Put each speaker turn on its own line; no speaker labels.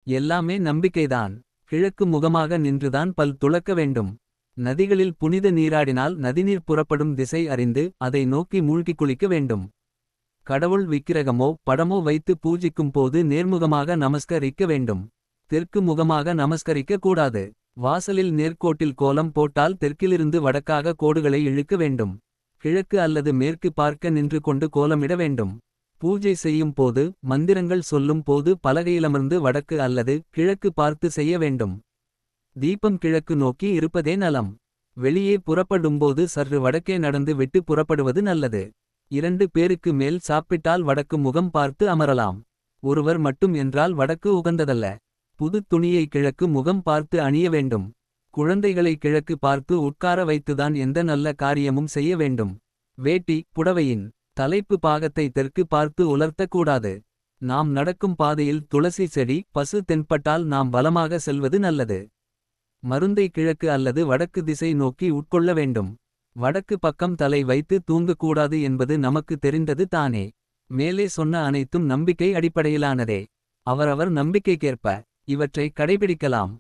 எல்லாமே நம்பிக்கைதான். கிழக்கு முகமாக நின்றுதான் பல் துலக்க வேண்டும். நதிகளில் புனித நீராடினால் நதிநீர் புறப்படும் திசை அறிந்து அதை நோக்கி மூழ்கிக் குளிக்க வேண்டும். கடவுள் விக்கிரகமோ படமோ வைத்து பூஜிக்கும் போது நேர்முகமாக நமஸ்கரிக்க வேண்டும். தெற்கு முகமாக நமஸ்கரிக்க கூடாது. வாசலில் நேர்கோட்டில் கோலம் போட்டால் தெற்கிலிருந்து வடக்காக கோடுகளை இழுக்க வேண்டும். கிழக்கு அல்லது மேற்கு பார்க்க நின்று கொண்டு கோலமிட வேண்டும். பூஜை செய்யும் போது மந்திரங்கள் சொல்லும் போது பலகையிலமர்ந்து வடக்கு அல்லது கிழக்கு பார்த்து செய்ய வேண்டும். தீபம் கிழக்கு நோக்கி இருப்பதே நலம். வெளியே புறப்படும்போது சற்று வடக்கே நடந்து விட்டு புறப்படுவது நல்லது. 2 பேருக்கு மேல் சாப்பிட்டால் வடக்கு முகம் பார்த்து அமரலாம். ஒருவர் மட்டும் என்றால் வடக்கு உகந்ததல்ல. புது துணியை கிழக்கு முகம் பார்த்து அணிய வேண்டும். குழந்தைகளை கிழக்கு பார்த்து உட்கார வைத்துதான் எந்த நல்ல காரியமும் செய்ய வேண்டும். வேட்டி புடவையின் தலைப்பு பாகத்தை தெற்கு பார்த்து உலர்த்தக் கூடாது. நாம் நடக்கும் பாதையில் துளசி செடி பசு தென்பட்டால் நாம் வலமாக செல்வது நல்லது. மருந்தை கிழக்கு அல்லது வடக்கு திசை நோக்கி உட்கொள்ள வேண்டும். வடக்கு பக்கம் தலை வைத்து தூங்கக்கூடாது என்பது நமக்கு தெரிந்தது தானே. மேலே சொன்ன அனைத்தும் நம்பிக்கை அடிப்படையிலானதே. அவரவர் நம்பிக்கைக்கேற்ப இவற்றை கடைபிடிக்கலாம்.